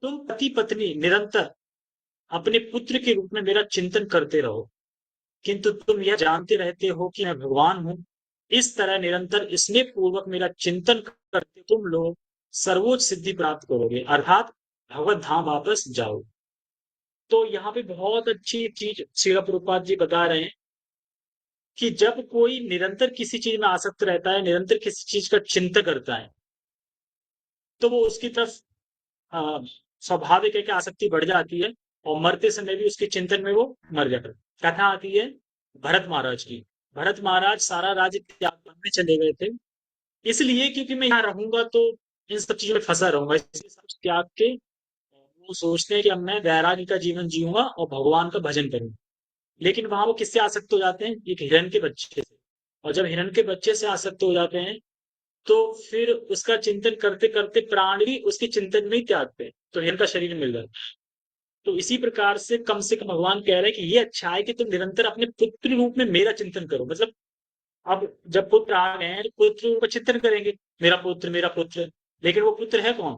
तुम पति पत्नी निरंतर अपने पुत्र के रूप में मेरा चिंतन करते रहो, किंतु तुम यह जानते रहते हो कि मैं भगवान हूँ। इस तरह निरंतर स्नेह पूर्वक मेरा चिंतन करते तुम लोग सर्वोच्च सिद्धि प्राप्त करोगे, अर्थात भगवत धाम वापस जाओ। तो यहाँ पे बहुत अच्छी चीज श्रील प्रभुपाद जी बता रहे हैं कि जब कोई निरंतर किसी चीज में आसक्त रहता है, निरंतर किसी चीज का चिंतन करता है, तो वो उसकी तरफ अ, स्वाभाविक है कि आसक्ति बढ़ जाती है, और मरते समय भी उसके चिंतन में वो मर जाता है। कथा आती है भरत महाराज की। भरत महाराज सारा राज्य त्याग करने चले गए थे, इसलिए क्योंकि मैं यहाँ रहूंगा तो इन सब चीजों में फंसा रहूंगा, इसलिए सब त्याग के वो सोचते हैं कि अब मैं वैराग्य का जीवन जीऊंगा और भगवान का भजन करूंगा। लेकिन वहां वो किससे आसक्त हो जाते हैं? एक हिरण के बच्चे से। और जब हिरण के बच्चे से आसक्त हो जाते हैं, तो फिर उसका चिंतन करते करते प्राण भी उसके चिंतन में ही त्यागते हैं, तो हिरण का शरीर मिल जाता है। तो इसी प्रकार से कम भगवान कह रहे हैं कि ये अच्छा है कि तुम निरंतर अपने पुत्र रूप में मेरा चिंतन करो। मतलब अब जब पुत्र आ गए हैं, तो पुत्र का चिंतन करेंगे, मेरा पुत्र मेरा पुत्र। लेकिन वो पुत्र है कौन?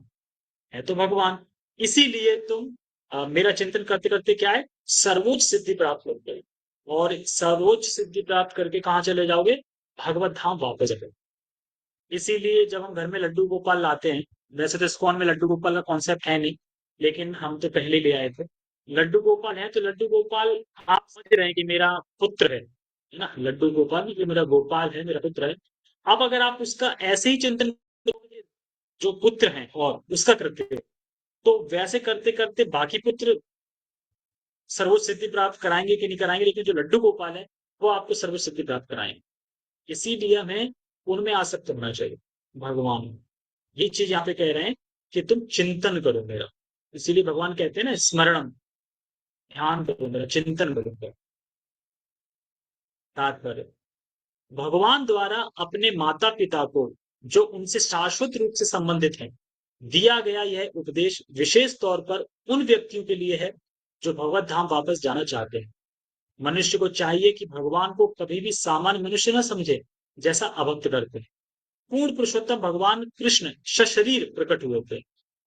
है तो भगवान। इसीलिए तुम मेरा चिंतन करते करते क्या है, सर्वोच्च सिद्धि प्राप्त करोगे। और सर्वोच्च सिद्धि प्राप्त करके कहाँ चले जाओगे? भगवत धाम वापस जाओगे। इसीलिए जब हम घर में लड्डू गोपाल लाते हैं, वैसे तो इस्कॉन में लड्डू गोपाल का कॉन्सेप्ट है नहीं, लेकिन हम तो पहले ले आए थे। लड्डू गोपाल है तो लड्डू गोपाल आप समझ रहे हैं कि मेरा पुत्र है ना, लड्डू गोपाल ये मेरा गोपाल है, मेरा पुत्र है। अब अगर आप उसका ऐसे ही चिंतन करोगे जो पुत्र है और उसका करते हो, तो वैसे करते करते बाकी पुत्र सर्वोच्च सिद्धि प्राप्त कराएंगे कि नहीं कराएंगे, लेकिन जो लड्डू गोपाल है वो आपको सर्वोच्च सिद्धि प्राप्त कराएंगे। इसीलिए हमें उनमें आसक्त होना चाहिए, भगवान में। ये चीज यहाँ पे कह रहे हैं कि तुम चिंतन करो मेरा। इसीलिए भगवान कहते हैं ना, स्मरण, ध्यान करो मेरा, चिंतन करो मेरा। तात्पर्य, भगवान द्वारा अपने माता पिता को, जो उनसे शाश्वत रूप से संबंधित है, दिया गया यह उपदेश विशेष तौर पर उन व्यक्तियों के लिए है जो भगवत धाम वापस जाना चाहते हैं। मनुष्य को चाहिए कि भगवान को कभी भी सामान्य मनुष्य न समझे, जैसा अभक्त करते हैं। पूर्ण पुरुषोत्तम भगवान कृष्ण सशरीर प्रकट हुए थे,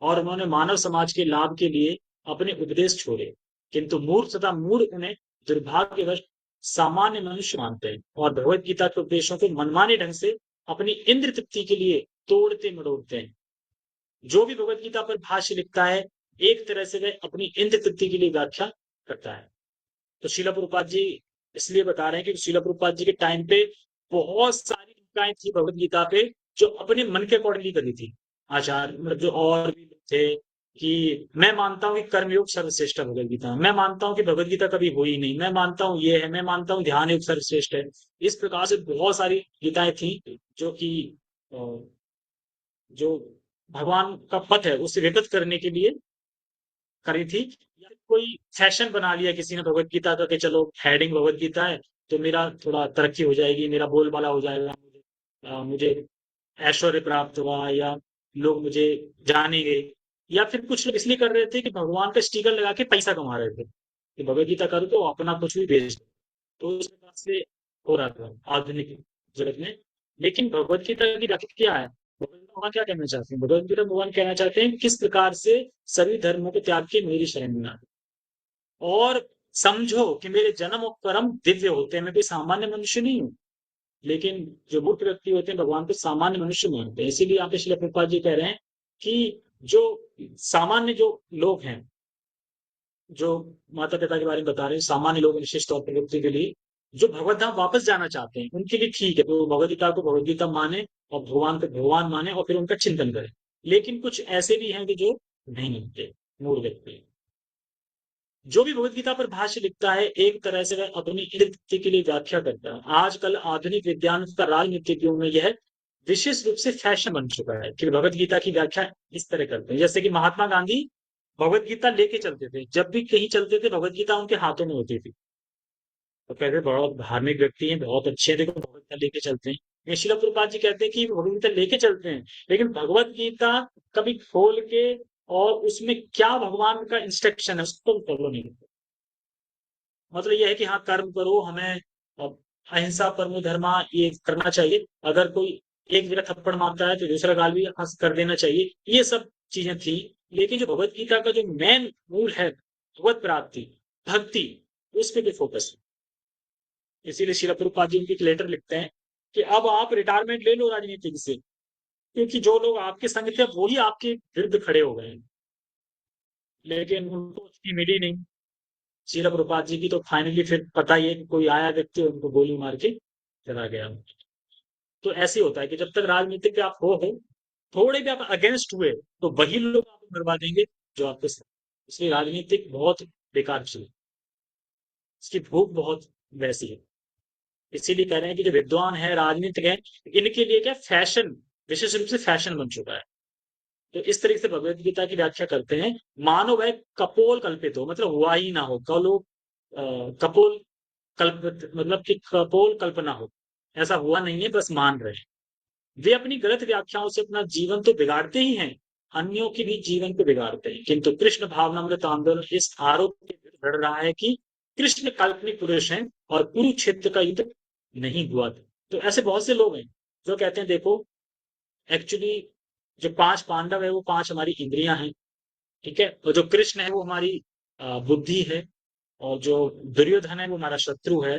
और उन्होंने मानव समाज के लाभ के लिए अपने उपदेश छोड़े, किंतु मूर्ख तथा मूढ़ उन्हें दुर्भाग्यवश सामान्य मनुष्य मानते हैं, और भगवत गीता के उपदेशों को मनमाने ढंग से अपनी इंद्र तृप्ति के लिए तोड़ते मरोड़ते हैं। जो भी भगवत गीता पर भाष्य लिखता है, एक तरह से वह अपनी इंद्र तृप्ति के लिए व्याख्या करता है। तो शिला प्रभुपाद जी इसलिए बता रहे हैं कि शिला प्रभुपाद जी के टाइम पे बहुत सारी टीकाएं थी भगवत गीता पे, जो अपने मन के अकॉर्डिंगली करी थी आचार्य, मतलब जो और भी लोग थे। कि मैं मानता हूँ कि कर्मयोग सर्वश्रेष्ठ है भगवत गीता, मैं मानता हूँ कि भगवत गीता कभी हुई नहीं, मैं मानता हूँ ये है, मैं मानता हूँ ध्यान योग सर्वश्रेष्ठ है। इस प्रकार से बहुत सारी गीताएं थी जो कि अ, जो भगवान का पथ है उसे विकृत करने के लिए करी थी। या कोई फैशन बना लिया किसी ने भगवत गीता का कि चलो हेडिंग भगवत गीता है तो मेरा थोड़ा तरक्की हो जाएगी, मेरा बोलबाला हो जाएगा, मुझे ऐश्वर्य प्राप्त हुआ, या लोग मुझे जानेंगे। या फिर कुछ लोग इसलिए कर रहे थे कि भगवान का स्टिकर लगा के पैसा कमा रहे थे कि भगवत गीता करो तो अपना कुछ भी बेच दो। तो उस प्रकार से हो रहा था आधुनिक जगत में। लेकिन भगवत गीता की व्याख्या क्या है? भगवत गीता भगवान क्या कहना चाहते हैं? भगवत गीता भगवान कहना चाहते हैं किस प्रकार से सभी धर्मों को त्याग के मेरी शरण में आ। और समझो कि मेरे जन्म और कर्म दिव्य होते हैं, मैं कोई सामान्य मनुष्य नहीं हूँ। लेकिन जो मूर्ख व्यक्ति होते हैं भगवान को सामान्य मनुष्य मानते हैं। इसीलिए यहाँ पे श्रील प्रभुपाद जी कह रहे हैं कि जो सामान्य जो लोग हैं, जो माता पिता के बारे में बता रहे हैं, सामान्य लोग विशेष तौर पर व्यक्ति के लिए जो भगवत धाम वापस जाना चाहते हैं, उनके लिए ठीक है तो भगवत गीता को भगवत गीता माने और भगवान को भगवान माने और फिर उनका चिंतन करें। लेकिन कुछ ऐसे भी हैं कि जो नहीं मानते, मूर्ख व्यक्ति। जो भी भगवत गीता पर भाष्य लिखता है, एक तरह से वह अपनी इर्द के लिए व्याख्या करता है। आजकल आधुनिक विज्ञान का राजनीतिज्ञों में यह विशेष रूप से फैशन बन चुका है कि भगवत गीता की व्याख्या इस तरह करते हैं। जैसे कि महात्मा गांधी भगवत गीता लेके चलते थे, जब भी कहीं चलते थे भगवत गीता उनके हाथों में होती थी। तो कहते बहुत धार्मिक व्यक्ति हैं, बहुत अच्छे हैं, देखो भगवत गीता लेके चलते हैं। ये श्रील प्रभुपाद जी कहते हैं कि भगवत गीता लेके चलते हैं, लेकिन भगवत गीता कभी खोल के और उसमें क्या भगवान का इंस्ट्रक्शन है उसको फॉलो नहीं करते। मतलब ये है कि हाँ कर्म करो, हमें अहिंसा परमो धर्मा ये करना चाहिए। अगर कोई एक जगह थप्पड़ मारता है तो दूसरा गाल भी हंस कर देना चाहिए, ये सब चीजें थी। लेकिन जो भगवत गीता का जो मेन मूल है, भगवत प्राप्ति, भक्ति, उस पे भी फोकस है। इसीलिए श्रील प्रभुपाद जी उनकी एक लेटर लिखते हैं कि अब आप रिटायरमेंट ले लो राजनीति से, क्योंकि जो लोग आपके संग थे वही आपके विरुद्ध खड़े हो गए हैं। लेकिन उनको उसकी मिली नहीं। श्रील प्रभुपाद जी की तो फाइनली फिर पता ही है कि कोई आया व्यक्ति उनको गोली मार के चला गया। तो ऐसे ही होता है कि जब तक राजनीति पे आप हो, थोड़े भी आप अगेंस्ट हुए, तो वही लोग आपको मरवा देंगे जो आपके साथ। इसलिए राजनीतिक बहुत बेकार चीज है। इसकी भूख बहुत वैसी है। इसीलिए कह रहे हैं कि जो विद्वान है, राजनीतिक है, इनके लिए क्या फैशन, विशेष रूप से फैशन बन चुका है। तो इस तरीके से भगवत गीता की व्याख्या करते हैं। मानो वह कपोल कल्पित हो, मतलब हुआ ही ना हो, कपोल कल्पित, मतलब कि कपोल कल्पना हो, ऐसा हुआ नहीं है, बस मान रहे हैं। वे अपनी गलत व्याख्याओं से अपना जीवन तो बिगाड़ते ही हैं, अन्यों के भी जीवन को बिगाड़ते हैं। किंतु कृष्ण भावनामृत आंदोलन इस आरोप के विरुद्ध लड़ रहा है कि कृष्ण काल्पनिक पुरुष हैं और कुरुक्षेत्र का युद्ध नहीं हुआ था। तो ऐसे बहुत से लोग हैं जो कहते हैं देखो, एक्चुअली जो पांच पांडव है वो पांच हमारी इंद्रियां हैं, ठीक है, और जो कृष्ण है वो हमारी बुद्धि है, और जो दुर्योधन है वो हमारा शत्रु है।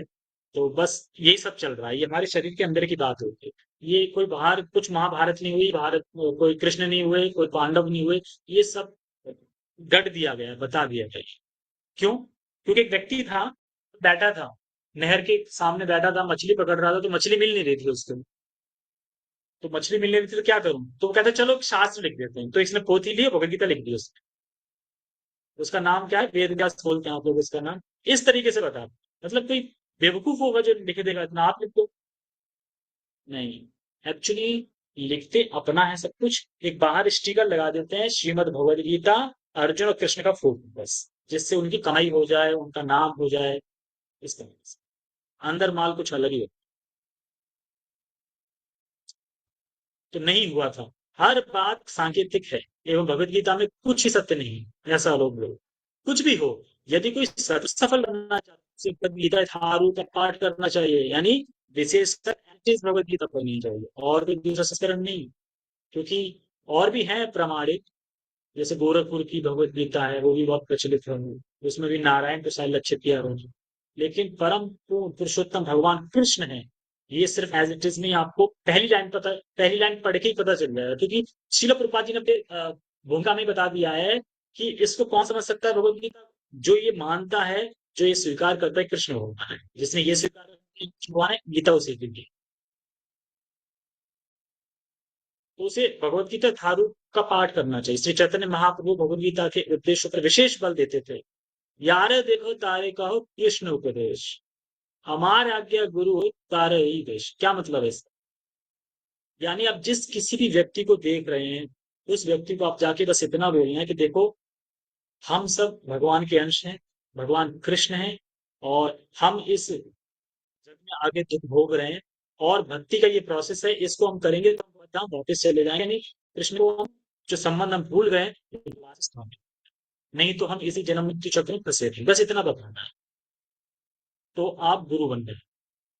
तो बस यही सब चल रहा है, ये हमारे शरीर के अंदर की बात होती है। ये कोई बाहर कुछ महाभारत नहीं हुई, भारत कोई कृष्ण नहीं हुए, कोई पांडव नहीं हुए, ये सब गढ़ दिया गया है, बता दिया गया है। क्यों? क्योंकि एक व्यक्ति था, बैठा था, नहर के सामने बैठा था, मछली पकड़ रहा था, तो मछली मिल नहीं रही थी उसको। तो मछली मिल नहीं रही थी तो क्या करूं, तो वो कहता चलो एक शास्त्र लिख देते हैं। तो इसने पोथी ली, भगवत गीता लिख दी उसने। उसका नाम क्या है, वेद व्यास बोलते हैं आप लोग इसका नाम। इस तरीके से बता, मतलब कोई बेवकूफ होगा जो लिख देगा इतना, आप लिख दो। नहीं, एक्चुअली लिखते अपना है सब कुछ, एक बाहर स्टिकर लगा देते हैं श्रीमद् भगवद गीता, अर्जुन और कृष्ण का फोटो, बस, जिससे उनकी कमाई हो जाए, उनका नाम हो जाए, इस तरह से। अंदर माल कुछ अलग ही हो। तो नहीं हुआ था, हर बात सांकेतिक है, एवं भगवत गीता में कुछ ही सत्य नहीं है, ऐसा लोग बोलो। कुछ भी हो, यदि कोई सफल बनना चाहता है, उसे भगवत गीता यथारूप का पाठ करना चाहिए, यानी विशेषकर एंटिस भगवत गीता पढ़नी चाहिए, और कोई दूसरा संस्करण नहीं। क्योंकि और भी हैं प्रमाणित, जैसे गोरखपुर की भगवत गीता है, वो भी बहुत प्रचलित है, उसमें भी नारायण को शायद लक्षित किया उन्होंने। लेकिन परम पुरुषोत्तम भगवान कृष्ण है, ये सिर्फ एज इट इज नहीं, आपको पहली लाइन पढ़ के ही पता चल जाएगा। क्योंकि शिल प्रभुपाद जी ने अपने भूमिका में बता दिया है कि इसको कौन समझ सकता है भगवत गीता, जो ये मानता है, जो ये स्वीकार करता है कृष्ण भगवान है, जिसने ये स्वीकार किया कि भगवान है, गीता उसे दी। तो उसे भगवत गीता यथारूप का पाठ करना चाहिए। श्री चैतन्य महाप्रभु भगवत गीता के उद्देश्यों पर विशेष बल देते थे। यारे देखो तारे कहो कृष्ण उपदेश, हमार आज्ञा गुरु हो तारे ही देश। क्या मतलब है इसका? यानी आप जिस किसी भी व्यक्ति को देख रहे हैं, उस व्यक्ति को आप जाके बस इतना बोलना है कि देखो, हम सब भगवान के अंश हैं, भगवान कृष्ण हैं, और हम इस जग में आगे दुख भोग रहे हैं, और भक्ति का ये प्रोसेस है, इसको हम करेंगे तो हम बताओ वापस चले जाएंगे, नहीं कृष्ण को हम जो संबंध हम भूल गए हैं, ये वापस तो हमें, नहीं तो हम इसी जन्म मृत्यु चक्र में फंसे थे, बस इतना बताना है। तो आप गुरु बन गए।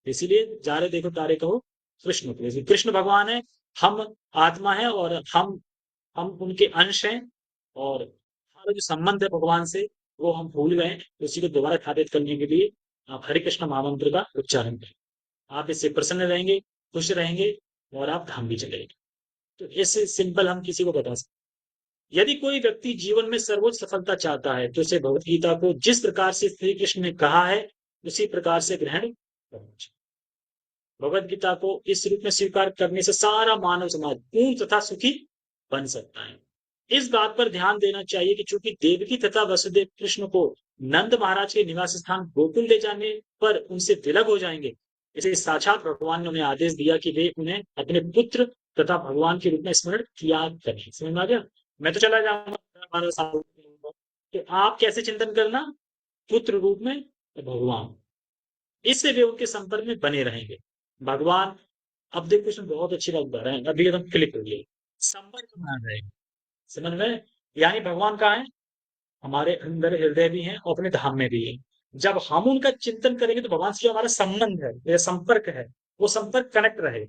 इसीलिए जा रहे देखो तारे कहो कृष्ण को, जैसे कृष्ण भगवान है, हम आत्मा है, और हम उनके अंश हैं, और हमारा जो संबंध है भगवान से, वो हम भूल गए हैं। तो उसी को दोबारा स्थापित करने के लिए आप हरे कृष्ण महामंत्र का उच्चारण करें। आप इससे प्रसन्न रहेंगे, खुश रहेंगे, और आप धाम भी चलेंगे। तो इससे सिंपल हम किसी को बता सकते हैं। यदि कोई व्यक्ति जीवन में सर्वोच्च सफलता चाहता है, तो उसे भगवत गीता को जिस प्रकार से श्री कृष्ण ने कहा है, उसी प्रकार से ग्रहण करना चाहिए। भगवत गीता को इस रूप में स्वीकार करने से सारा मानव समाज पूर्ण तथा सुखी बन सकता है। इस बात पर ध्यान देना चाहिए कि चूंकि देवकी तथा वसुदेव कृष्ण को नंद महाराज के निवास स्थान गोकुल ले जाने पर उनसे विलग हो जाएंगे, इसे साक्षात भगवान ने उन्हें आदेश दिया कि वे उन्हें अपने पुत्र तथा भगवान के रूप में स्मरण किया करें। समझ में आ गया? मैं तो चला जाऊंगा, 12 साल तो आप कैसे चिंतन करना, पुत्र रूप में भगवान, इससे वे उनके संपर्क में बने रहेंगे। भगवान, अब देखो इसमें बहुत अच्छी बात बता रहे हैं, अभी एकदम क्लिक हो गई, संपर्क बना रहेगा। समझ में? यानी भगवान कहाँ है? हमारे अंदर हृदय भी है, और अपने धाम में भी है। जब हम उनका चिंतन करेंगे तो भगवान से जो हमारा संबंध है, ये संपर्क है, वो संपर्क कनेक्ट रहे,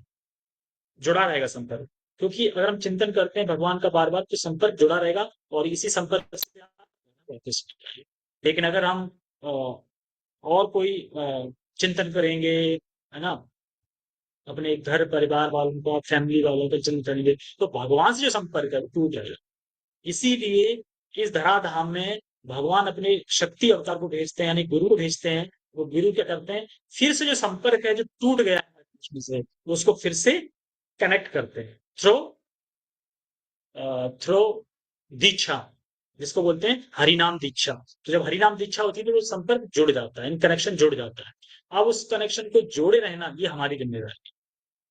जुड़ा रहेगा संपर्क। क्योंकि अगर हम चिंतन करते हैं भगवान का बार बार तो संपर्क जुड़ा रहेगा और इसी संपर्क से वापस आएंगे। लेकिन अगर हम और कोई चिंतन करेंगे, है ना, अपने घर परिवार वालों का, फैमिली वालों का चिंतन करेंगे, तो भगवान से जो संपर्क है वो टूट जाएगा। इसीलिए इस धराधाम में भगवान अपने शक्ति अवतार को भेजते हैं, यानी गुरु को भेजते हैं। वो गुरु क्या करते हैं, फिर से जो संपर्क है जो टूट गया है कृष्ण से, उसको फिर से कनेक्ट करते हैं थ्रो थ्रो दीक्षा, जिसको बोलते हैं हरिनाम दीक्षा। तो जब हरिनाम दीक्षा होती है तो वो संपर्क जुड़ जाता है, इन कनेक्शन जुड़ जाता है। अब उस कनेक्शन को जोड़े रहना ये हमारी जिम्मेदारी है।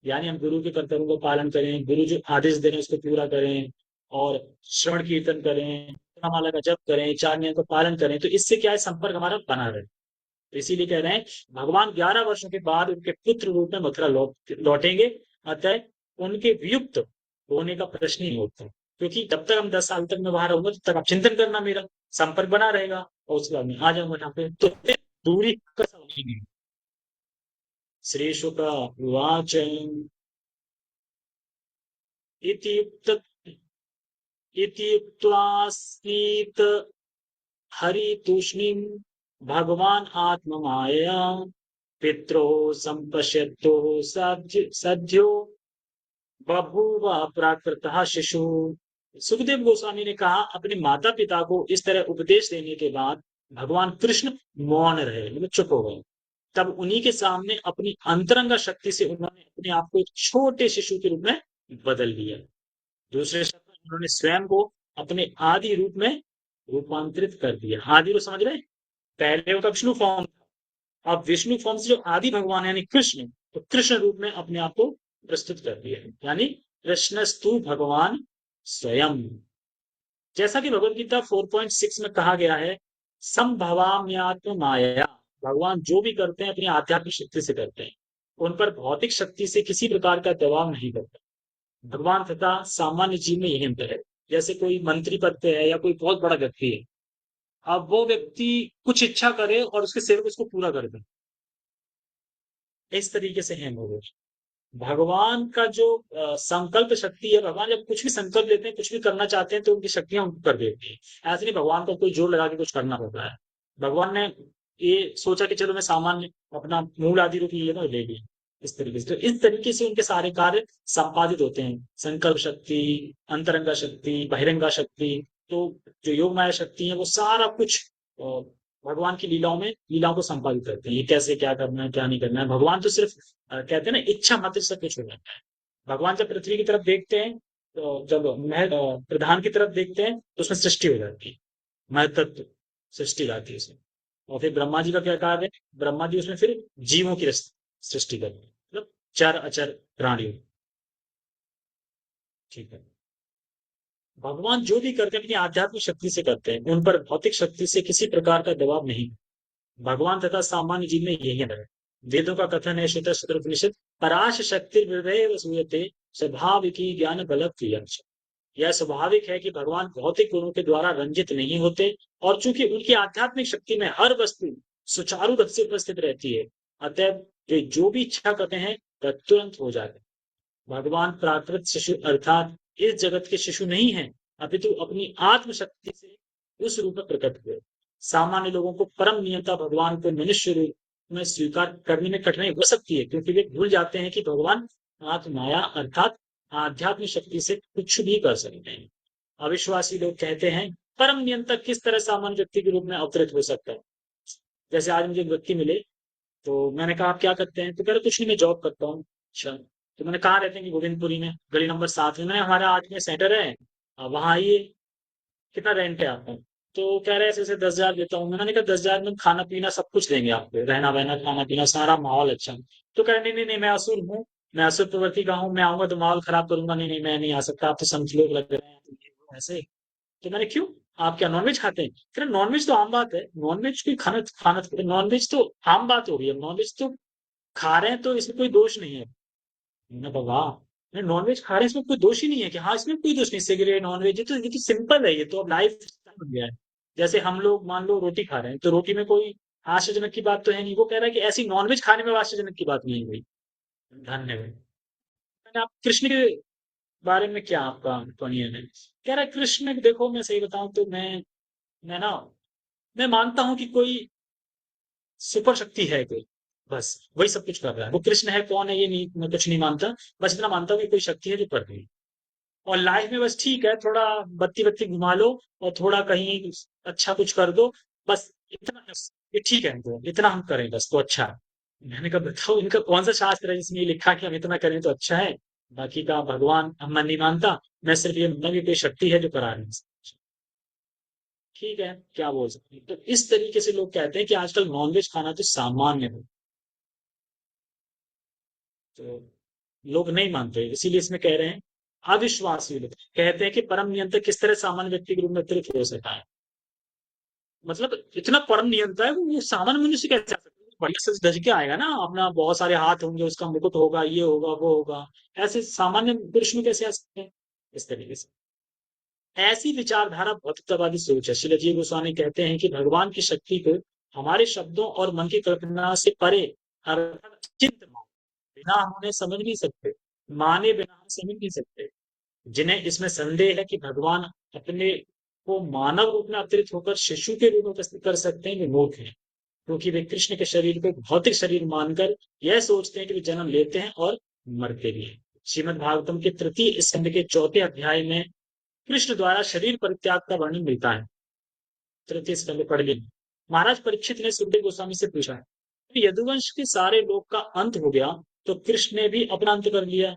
यानी हम गुरु के कर्तव्यों को पालन करें, गुरु जो आदेश दे रहे हैं उसको पूरा करें, और श्रवण कीर्तन करें, माला का जप करें, चार नियम का पालन करें, तो इससे क्या है, संपर्क हमारा बना रहे। तो इसीलिए कह रहे हैं भगवान 11 वर्षों के बाद उनके पुत्र रूप में मथुरा लौटेंगे। अतः उनके वियुक्त होने का प्रश्न ही नहीं होता, क्योंकि जब तक हम 10 साल तक मैं वहां रहूंगा तब तक आप चिंतन करना, मेरा संपर्क बना रहेगा, और उसके बाद मैं आ जाऊंगा यहाँ पे, तो फिर दूरी का सवाल ही नहीं। श्री शुक उवाच इति इति उक्त्वासीत् हरितूष्णीं भगवान आत्ममायया पित्रो संपश्यतो सद्यो बभूव प्राकृतः शिशु। सुखदेव गोस्वामी ने कहा, अपने माता पिता को इस तरह उपदेश देने के बाद भगवान कृष्ण मौन रहे, मतलब चुप हो गए। तब उन्हीं के सामने अपनी अंतरंग शक्ति से उन्होंने अपने आप को एक छोटे शिशु के रूप में बदल लिया। दूसरे शब्द में उन्होंने स्वयं को अपने आदि रूप में रूपांतरित कर दिया। आदि रूप समझ रहे हैं? पहले वो विष्णु फॉर्म था, अब विष्णु फॉर्म से जो आदि भगवान है यानी कृष्ण, तो कृष्ण रूप में अपने आप को प्रस्तुत कर दिया, यानी कृष्णस्तु भगवान स्वयं। जैसा कि भगवत गीता 4.6 में कहा गया है, संभवाम्यात्म माया, भगवान जो भी करते हैं अपनी आध्यात्मिक शक्ति से करते हैं, उन पर भौतिक शक्ति से किसी प्रकार का दबाव नहीं करते। भगवान तथा सामान्य जीव में यही अंतर है। जैसे कोई मंत्री पद पे है या कोई बहुत बड़ा व्यक्ति है, अब वो व्यक्ति कुछ इच्छा करे और उसके सेवक उसको पूरा कर दे, इस तरीके से है वो। भगवान का जो संकल्प शक्ति है, भगवान जब कुछ भी संकल्प लेते हैं, कुछ भी करना चाहते हैं, तो उनकी शक्तियां उनको कर देती है। ऐसे नहीं भगवान को कोई जोर लगा के कुछ करना होता है। भगवान ने ये सोचा कि चलो मैं सामान्य अपना मूल आदि रूप ले ले लिया, इस तरीके से। तो इस तरीके से उनके सारे कार्य संपादित होते हैं, संकल्प शक्ति, अंतरंगा शक्ति, बहिरंगा शक्ति। तो जो योग माया शक्ति है वो सारा कुछ भगवान की लीलाओं को संपादित करते हैं। ये कैसे क्या करना है क्या नहीं करना है, भगवान तो सिर्फ कहते हैं ना, इच्छा मात्र से कुछ हो जाता है। भगवान जब पृथ्वी की तरफ देखते हैं, तो जब महल प्रधान की तरफ देखते हैं तो उसमें सृष्टि हो जाती है, महतत्व सृष्टि लाती है उसमें। और फिर ब्रह्मा जी का क्या कार्य है, ब्रह्मा जी उसमें फिर जीवों की सृष्टि करते हैं, मतलब चर अचर प्राणियों। ठीक है, भगवान जो भी करते हैं अपनी आध्यात्मिक शक्ति से करते हैं, उन पर भौतिक शक्ति से किसी प्रकार का दबाव नहीं। भगवान तथा सामान्य जीव में यही है। वेदों का कथन है, श्वेत उपनिषद, पराश शक्ति सूयते स्वाभाविकी ज्ञान बल क्रिया। यह स्वाभाविक है कि भगवान भौतिक गुणों के द्वारा रंजित नहीं होते, और चूंकि उनकी आध्यात्मिक शक्ति में हर वस्तु सुचारू रूप से उपस्थित रहती है, अतः वे जो भी इच्छा करते हैं वह तुरंत हो जाते हैं। भगवान प्राकृत शिशु अर्थात इस जगत के शिशु नहीं है, अपितु अपनी आत्म शक्ति से उस रूप में प्रकट हुए। सामान्य लोगों को परम नियंता भगवान को मनुष्य रूप में स्वीकार करने में कठिनाई हो सकती है, क्योंकि वे भूल जाते हैं कि भगवान आत्म माया अर्थात आध्यात्मिक शक्ति से कुछ भी कर सकते हैं। अविश्वासी लोग कहते हैं, परम नियंत्रक किस तरह सामान्य व्यक्ति के रूप में अवतरित हो सकता है। जैसे आज मुझे एक व्यक्ति मिले, तो मैंने कहा आप क्या करते हैं, तो कह रहे कुछ नहीं, मैं जॉब करता हूँ। अच्छा, तो मैंने कहा रहते हैं कि गोविंदपुरी में, गली नंबर 7 में। मैंने हमारा 8 में सेंटर है, वहां आइए, कितना रेंट है आपका। तो कह रहे ऐसे ऐसे 10,000 देता हूँ। मैंने कहा 10,000 में खाना पीना सब कुछ देंगे आपको, रहना बहना खाना पीना सारा माहौल अच्छा। तो कह रहे नहीं नहीं नहीं, मैं असुर हूँ, मैं असुर प्रवृत्ति का हूँ, मैं आऊंगा तो माहौल खराब करूंगा, नहीं नहीं मैं नहीं आ सकता, आप तो संत लोग लग रहे हैं, तो ये वो ऐसे। तो मैंने क्यों, आप क्या नॉनवेज खाते हैं? फिर नॉनवेज तो आम बात है, नॉनवेज की खाना खाना नॉनवेज तो आम बात हो गई है, नॉनवेज तो खा रहे हैं तो इसमें कोई दोष नहीं है। मैंने कहा वाह, नहीं नॉनवेज खा रहे हैं इसमें कोई दोष ही नहीं है, कि हाँ इसमें कोई दोष नहीं, सिगरेट नॉनवेज ये तो सिंपल है, ये तो अब लाइफ बन गया है। जैसे हम लोग मान लो रोटी खा रहे हैं, तो रोटी में कोई आश्चर्यजनक की बात तो है नहीं, वो कह रहा है कि ऐसी नॉनवेज खाने में आश्चर्यजनक की बात नहीं हुई। धन्यवाद। मैंने आप कृष्ण के बारे में क्या आपका ओपिनियन है? कह रहा है कृष्ण, देखो मैं सही बताऊं तो मैं ना मैं मानता हूं कि कोई सुपर शक्ति है कोई, बस वही सब कुछ कर रहा है। वो कृष्ण है कौन है ये नहीं, मैं कुछ नहीं मानता। बस इतना मानता हूँ कि कोई शक्ति है जो कर रही है। और लाइफ में बस ठीक है, थोड़ा बत्ती बत्ती घुमा लो और थोड़ा कहीं अच्छा कुछ कर दो, बस इतना, बस ये ठीक है, हमको इतना हम करें बस तो अच्छा है। मैंने कहा बताओ इनका कौन सा शास्त्र है जिसमें ये लिखा कि हम इतना करें तो अच्छा है, बाकी का भगवान हम मैं नहीं मानता। मैं सिर्फ ये मानता हूं कि कोई शक्ति है जो करा रही है। ठीक है, क्या बोल सकते हैं। तो इस तरीके से लोग कहते हैं कि आजकल नॉनवेज खाना तो सामान्य है, तो लोग नहीं मानते, इसीलिए इसमें कह रहे हैं अविश्वासी लोग कहते हैं कि परम नियंत्रक किस तरह सामान्य व्यक्ति के रूप में अवतरित हो सकता है। मतलब इतना परम नियंता है वो सामान्य मनुष्य कैसे आ सकता है? बढ़िया सज धज के आएगा ना, अपना बहुत सारे हाथ होंगे, उसका मुकुट होगा, ये होगा वो होगा, ऐसे सामान्य पुरुष में कैसे आ सकते हैं? इस तरीके से ऐसी विचारधारा भौतिकतावादी सोच है। श्री जीव गोस्वामी कहते हैं कि भगवान की शक्ति को हमारे शब्दों और मन की कल्पना से परे अर्थात चिंत बिना हम उन्हें समझ नहीं सकते, माने बिना हम समझ नहीं सकते। जिन्हें इसमें संदेह है कि भगवान अपने को मानव रूप में अवतरित होकर शिशु के रूप में उपस्थित कर सकते हैं, वे मूर्ख हैं, क्योंकि वे कृष्ण के शरीर को एक भौतिक शरीर मानकर यह सोचते हैं कि वे जन्म लेते हैं और मरते भी हैं। श्रीमद् भागवतम के तृतीय स्कंद के चौथे अध्याय में कृष्ण द्वारा शरीर परित्याग का वर्णन मिलता है। तृतीय स्कंद पढ़ ली। महाराज परीक्षित ने सुखदेव गोस्वामी से पूछा, यदुवंश के सारे लोग का अंत हो गया तो कृष्ण ने भी अपना अंत कर लिया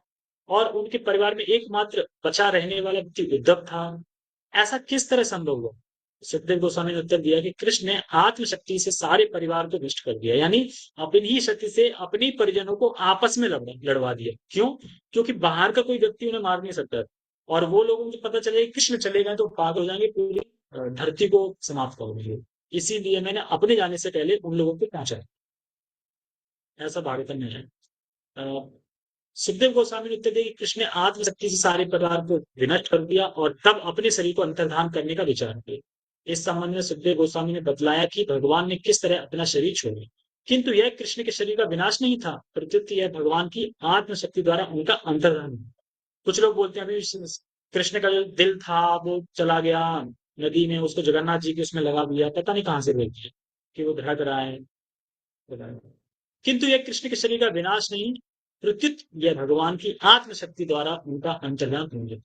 और उनके परिवार में एकमात्र बचा रहने वाला व्यक्ति उद्धव था, ऐसा किस तरह संभव हुआ? सुखदेव गोस्वामी ने उत्तर दिया कि कृष्ण ने आत्मशक्ति से सारे परिवार को नष्ट कर दिया, यानी अपनी ही शक्ति से अपने परिजनों को आपस में लड़वा दिया। क्यों? क्योंकि बाहर का कोई व्यक्ति उन्हें मार नहीं सकता, और वो लोगों को पता चलेगा कि कृष्ण चले गए तो पागल हो जाएंगे, पूरी धरती को समाप्त कर देंगे। इसीलिए मैंने अपने जाने से पहले उन लोगों को पहुंचा। ऐसा भागवतम में है। अ, सुखदेव गोस्वामी ने उत्तर दिया कि कृष्ण ने आत्मशक्ति से सारे परिवार को विनष्ट कर दिया और तब अपने शरीर को अंतर्धान करने का विचार किया। इस संबंध में सुखदेव गोस्वामी ने बतलाया कि भगवान ने किस तरह अपना शरीर छोड़ा, किंतु यह कृष्ण के शरीर का विनाश नहीं था, प्रत्युत यह भगवान की आत्मशक्ति द्वारा उनका अंतर्धान। कुछ लोग बोलते हैं अभी कृष्ण का जो दिल था वो चला गया नदी में, उसको जगन्नाथ जी के उसमें लगा दिया, पता नहीं कहाँ से बोलते हैं कि वो धड़क रहा है। किंतु यह कृष्ण के शरीर का विनाश नहीं, प्रत्युत यह भगवान की आत्मशक्ति द्वारा उनका अंतर्धान होंगे।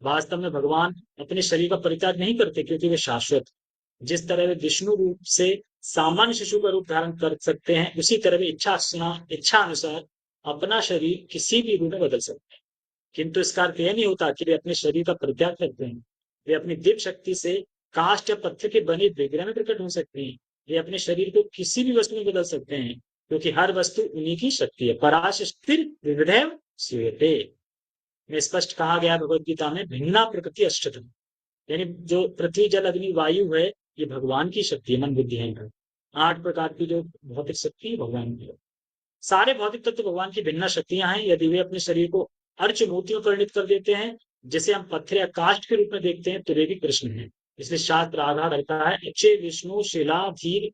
वास्तव में भगवान अपने शरीर का परित्याग नहीं करते, क्योंकि वे शाश्वत। जिस तरह वे विष्णु रूप से सामान्य शिशु का रूप धारण कर सकते हैं, उसी तरह वे इच्छा अनुसार अपना शरीर किसी भी रूप में बदल सकते हैं। किंतु इसका अर्थ यह नहीं होता कि वे अपने शरीर का परित्याग करते हैं। वे अपनी दिव्य शक्ति से काष्ठ या पत्थर के बने विग्रह में प्रकट हो सकते हैं। वे अपने शरीर को किसी भी वस्तु में बदल सकते हैं, क्योंकि हर वस्तु उन्हीं की शक्ति है। पराशक्तिर विविधैव श्रूयते में स्पष्ट कहा गया भगवत गीता में, भिन्ना प्रकृति अष्टम, यानी जो पृथ्वी जल अग्नि वायु है, ये भगवान की शक्ति है, मन बुद्धि है। 8 प्रकार की जो भौतिक शक्ति है भगवान की है। सारे भौतिक तत्व भगवान की भिन्न शक्तियां हैं। यदि वे अपने शरीर को अर्च मूर्तियों में परिणित कर देते हैं, जिसे हम पत्थर या काष्ठ के रूप में देखते हैं, तो वे भी कृष्ण हैं। इसलिए शास्त्र आधार रहता है, अच्छे विष्णु शिला धीर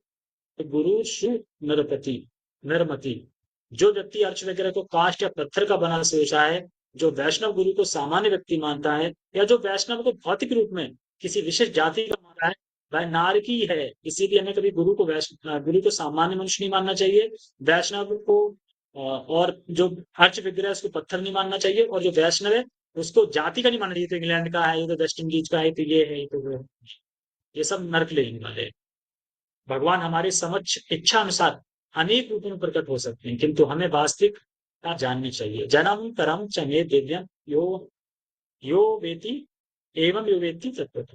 गुरु शु नरपति नरमति। जो व्यक्ति अर्च वगैरह को काष्ठ या पत्थर का बना सोचा है, जो वैष्णव गुरु को सामान्य व्यक्ति मानता है, या जो वैष्णव को भौतिक रूप में किसी विशेष जाति का माना है, वह नारकी है। इसीलिए हमें कभी गुरु को सामान्य मनुष्य नहीं मानना चाहिए, वैष्णव को और जो अर्च विग्रह है उसको पत्थर नहीं मानना चाहिए, और जो वैष्णव है उसको जाति का नहीं मानना चाहिए, तो इंग्लैंड का है, ये तो वेस्ट इंडीज का है, तो ये है, ये तो वो है। ये सब नर्क लेने वाले। भगवान हमारे समक्ष इच्छा अनुसार अनेक रूपों में प्रकट हो सकते हैं, किंतु हमें वास्तविकता जाननी चाहिए। जन्म कर्म च मे दिव्यम यो यो वेति एवं यो वेति तत्वतः।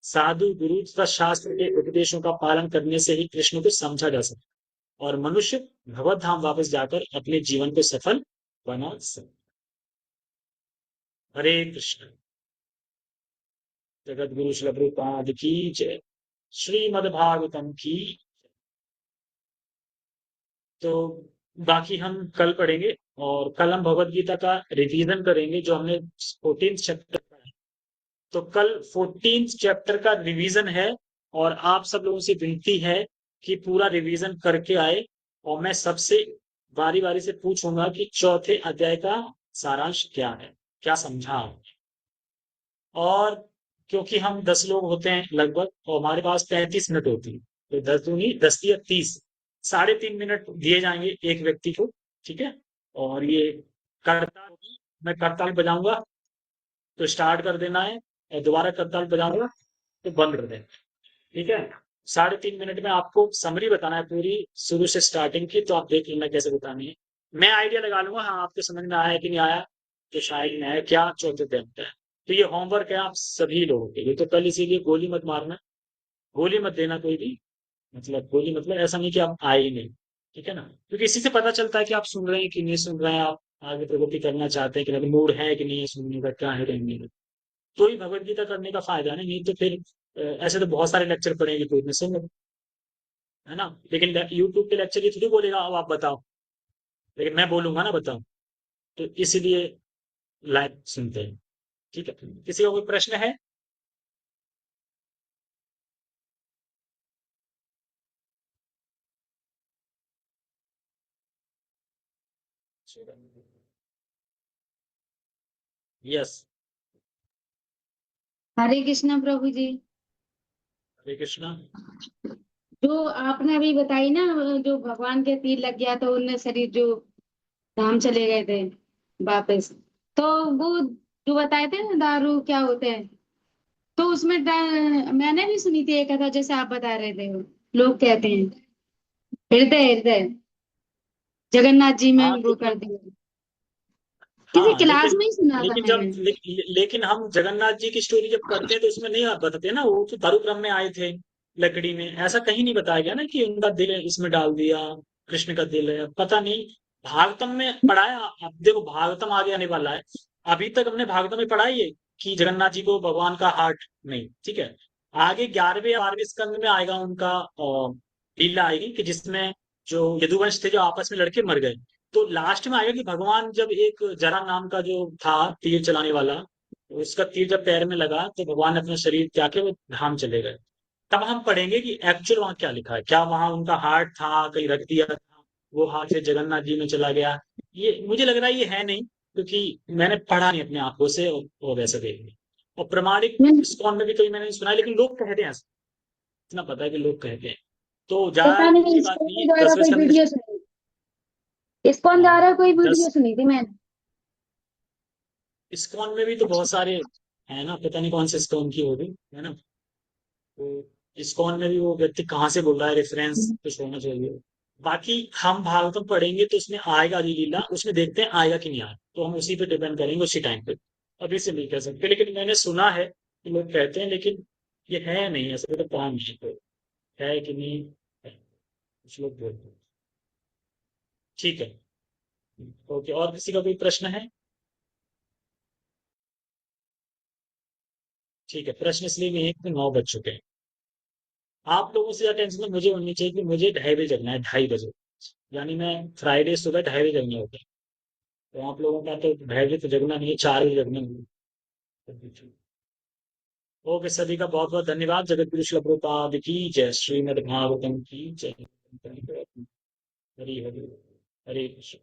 साधु गुरु तथा शास्त्र के उपदेशों का पालन करने से ही कृष्ण को समझा जा सकता है और मनुष्य भगवत धाम वापस जाकर अपने जीवन को सफल बना सकता। हरे कृष्ण। जगत गुरु श्री प्रभुपाद की जय। श्रीमद् भागवतम की। तो बाकी हम कल पढ़ेंगे, और कल हम भगवत गीता का रिवीजन करेंगे जो हमने 14th चैप्टर का है। तो कल 14th चैप्टर का रिवीजन है, और आप सब लोगों से विनती है कि पूरा रिवीजन करके आए, और मैं सबसे बारी बारी से पूछूंगा कि चौथे अध्याय का सारांश क्या है। क्या समझा आपने? और क्योंकि हम 10 लोग होते हैं लगभग और हमारे पास 35 मिनट होती है, तो 10 दूनी 10 या 30, 3.5 मिनट दिए जाएंगे एक व्यक्ति को। ठीक है। और ये करताल, मैं करताल बजाऊंगा तो स्टार्ट कर देना है, और दोबारा करताल बजाऊंगा तो बंद कर देना। ठीक है। 3.5 मिनट में आपको समरी बताना है पूरी, शुरू से स्टार्टिंग की, तो आप देख लेना कैसे बतानी है। मैं आइडिया लगा लूंगा, हाँ आपके समझ में आया है कि नहीं आया, तो शायद में आया क्या चौथे अटेम्प्ट है। तो ये होमवर्क है आप सभी लोगों के लिए, तो कल इसीलिए गोली मत मारना, गोली मत देना कोई भी, मतलब गोली मतलब ऐसा नहीं कि आप आए ही नहीं। ठीक है ना, क्योंकि इसी से पता चलता है कि आप सुन रहे हैं कि नहीं सुन रहे हैं, आप आगे प्रगति करना चाहते हैं कि नहीं, मूड है कि नहीं है सुनने का, क्या है रहने का। तो ही भगवत गीता करने का फायदा है ना, नहीं तो फिर ऐसे तो बहुत सारे लेक्चर पढ़ेंगे कोई में से, है ना। लेकिन यूट्यूब पे लेक्चर ये थोड़ी बोलेगा अब आप बताओ, लेकिन मैं बोलूंगा ना बताओ, तो इसीलिए लाइव सुनते हैं। ठीक है। किसी का कोई प्रश्न है? यस। हरे कृष्णा प्रभु जी। हरे कृष्णा। जो आपने अभी बताई ना, जो भगवान के तीर लग गया तो उनने शरीर जो धाम चले गए थे वापस, तो वो जो बताए थे ना दारू क्या होते हैं, तो उसमें मैंने भी सुनी थी एक कथा जैसे आप बता रहे थे, लोग कहते हैं हृदय हृदय जगन्नाथ जी में हाँ वो तो कर दिया। किसी हाँ क्लास लेकिन में ही सुना था लेकिन मैंने। लेकिन हम जगन्नाथ जी की स्टोरी जब पढ़ते हैं तो उसमें नहीं बताते ना, वो तो दारू क्रम में आए थे लकड़ी में, ऐसा कहीं नहीं बताया गया ना कि उनका दिल इसमें डाल दिया, कृष्ण का दिल है, पता नहीं। भागवतम में पढ़ाया, अब देखो भागवतम आगे आने वाला है, अभी तक हमने भागवतम में पढ़ा ही है कि जगन्नाथ जी को भगवान का हार्ट नहीं। ठीक है। आगे 11वें या 12वें स्कंद में आएगा उनका लीला आएगी कि जिसमें जो यदुवंश थे जो आपस में लड़के मर गए, तो लास्ट में आएगा कि भगवान जब एक जरा नाम का जो था तीर चलाने वाला, उसका तीर जब पैर में लगा तो भगवान ने अपना शरीर त्याग के वो धाम चले गए। तब हम पढ़ेंगे कि एक्चुअल वहां क्या लिखा है, क्या वहां उनका हार्ट था कहीं रख दिया था, वो हार्ट से जगन्नाथ जी में चला गया। ये मुझे लग रहा है ये है नहीं, क्योंकि मैंने पढ़ा नहीं अपने आंखों से और वैसे देख लिया। और प्रमाणिक मैंने इस्कॉन में भी कहीं मैंने सुना है, लेकिन लोग कहते हैं ऐसा, इतना पता है कि लोग कहते हैं। तो पता ज्यादा नहीं, की बात इसको नहीं है, द्वारा 10वें कोई स्कंद में। वीडियो सुनी, इसको हाँ द्वारा कोई वीडियो 10, सुनी थी मैंने। इस्कॉन में भी तो बहुत सारे है ना, पता नहीं कौन से इस्कॉन की होगी, है ना। तो इस्कॉन में भी वो व्यक्ति कहाँ से बोल रहा है, रेफरेंस कुछ होना चाहिए। बाकी हम भागवतम पढ़ेंगे तो उसमें आएगा जी लीला, उसमें देखते हैं आएगा कि नहीं आएगा, तो हम उसी पे डिपेंड करेंगे उसी टाइम पे। अभी से नहीं कह सकते, लेकिन मैंने सुना है कि लोग कहते हैं, लेकिन ये है नहीं, ऐसा तो काम नहीं है, है कि नहीं है, कुछ लोग बोलते हैं। ठीक है। ओके, और किसी का कोई प्रश्न है? ठीक है, प्रश्न इसलिए नहीं है कि 9 बज चुके हैं। आप लोगों से ज्यादा टेंशन तो मुझे होनी चाहिए कि मुझे 2:30 बजे जगना है, 2:30 बजे, यानी मैं फ्राइडे सुबह 2:30 बजे जगना होता है। तो आप लोगों का तो 2:30 बजे तो जगना नहीं है, 4 बजे जगना है। ओके, सभी का बहुत बहुत धन्यवाद। जगत गुरु श्री प्रभुपाद की जय, श्रीमद् भागवतम की जय। हरि हरि हरे कृष्ण।